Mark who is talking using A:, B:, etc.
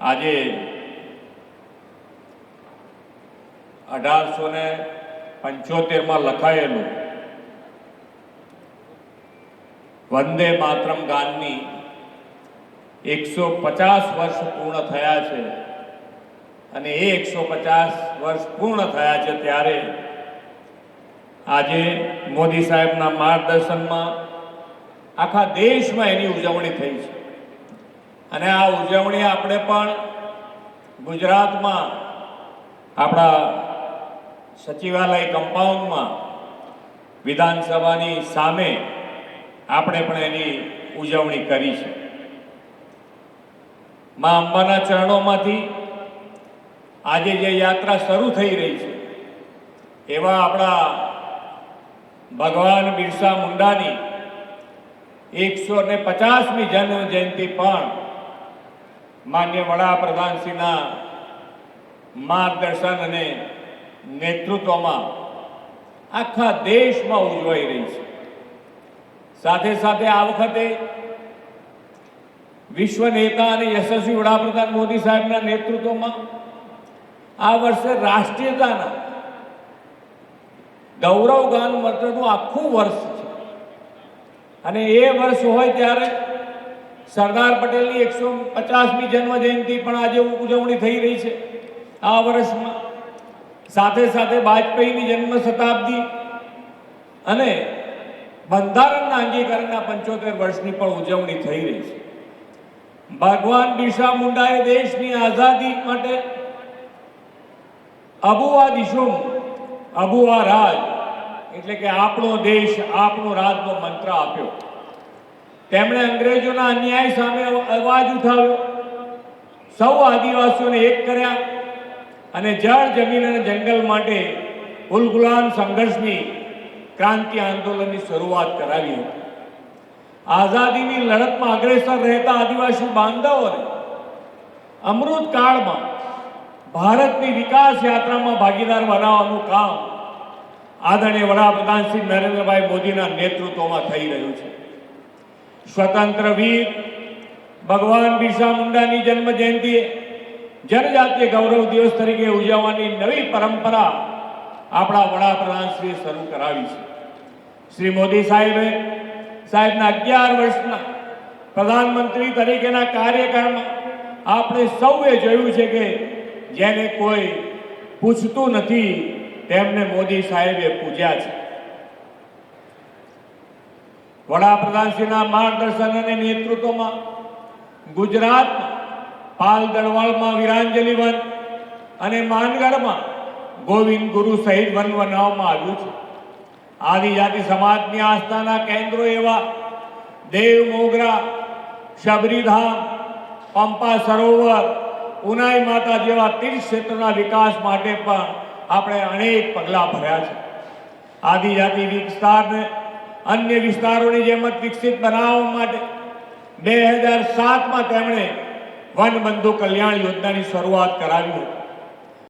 A: આજે 1875માં લખાયેલું વંદે માતરમ ગાનની 150 વર્ષ પૂર્ણ થયા છે અને એ 150 વર્ષ પૂર્ણ થયા છે ત્યારે આજે મોદી સાહેબના માર્ગદર્શનમાં આખા દેશમાં એની ઉજવણી થઈ છે અને આ ઉજવણી આપણે પણ ગુજરાતમાં આપણા સચિવાલય કમ્પાઉન્ડમાં વિધાનસભાની સામે આપણે પણ એની ઉજવણી કરી છે। મા અંબાના ચરણોમાંથી આજે જે યાત્રા શરૂ થઈ રહી છે એવા આપણા ભગવાન બિરસા મુંડાની 150મી જન્મ જયંતિ પણ માન્ય વડાપ્રધાનશ્રીના માર્ગદર્શન અને નેતૃત્વમાં આખા દેશમાં ઉજવાઈ રહી છે। સાથે સાથે આ વખતે વિશ્વ નેતા અને યશસ્વી વડાપ્રધાન મોદી સાહેબના નેતૃત્વમાં આ વર્ષે રાષ્ટ્રીયતાના ગૌરવ ગાન માટેનું આખું વર્ષ છે અને એ વર્ષ હોય ત્યારે સરદાર પટેલની 150મી જન્મ જયંતિ પણ આજે ઉજવણી થઈ રહી છે આ વર્ષમાં। સાથે સાથે વાજપેયીની જન્મ શતાબ્દી અને બંધારણના અંગીકરણના 75 વર્ષની પણ ઉજવણી થઈ રહી છે। ભગવાન બિરસા મુંડાએ દેશની આઝાદી માટે અબુઆ દિશુમ અબુઆ રાજ એટલે કે આપણો દેશ આપણો રાજનો મંત્ર આપ્યો। તેમણે અંગ્રેજોના અન્યાય સામે અવાજ ઉઠાવ્યો, સૌ આદિવાસીઓને એક કર્યા અને જળ જમીન અને જંગલ માટે ઉલગુલાન સંઘર્ષની ક્રાંતિ આંદોલનની શરૂઆત કરાવી હતી। આઝાદીની લડતમાં અગ્રેસર રહેતા આદિવાસી બાંધવોને અમૃત કાળમાં ભારતની વિકાસ યાત્રામાં ભાગીદાર બનાવવાનું કામ આદરણીય વડાપ્રધાન શ્રી નરેન્દ્રભાઈ મોદીના નેતૃત્વમાં થઈ રહ્યું છે। સ્વતંત્ર વીર ભગવાન બિરસા મુંડાની જન્મ જયંતિએ જનજાતીય ગૌરવ દિવસ તરીકે ઉજવવાની નવી પરંપરા આપણા વડાપ્રધાનશ્રીએ શરૂ કરાવી છે। શ્રી મોદી સાહેબના 11 વર્ષના પ્રધાનમંત્રી તરીકેના કાર્યકાળમાં આપણે સૌએ જોયું છે કે જેને કોઈ પૂછતું નથી તેમને મોદી સાહેબે પૂજ્યા છે। વડાપ્રધાનશ્રીના માર્ગદર્શન અને નેતૃત્વમાં ગુજરાતમાં પાલ દળવાળમાં વીરાંજલી વન અને માનગઢમાં ગોવિંદ ગુરુ સહિત વન બનાવવામાં આવ્યું છે। આદિજાતિ સમાજની આસ્થાના કેન્દ્રો એવા દેવ મોગરા, શબરીધામ, પંપા સરોવર, ઉનાઈ માતા જેવા તીર્થ ક્ષેત્રોના વિકાસ માટે પણ આપણે અનેક પગલાં ભર્યા છે। આદિજાતિ વિસ્તારને અન્ય વિસ્તારોની જેમ જ વિકસિત બનાવવા માટે 2007માં તેમણે વનબંધુ કલ્યાણ યોજનાની શરૂઆત કરાવી હતી।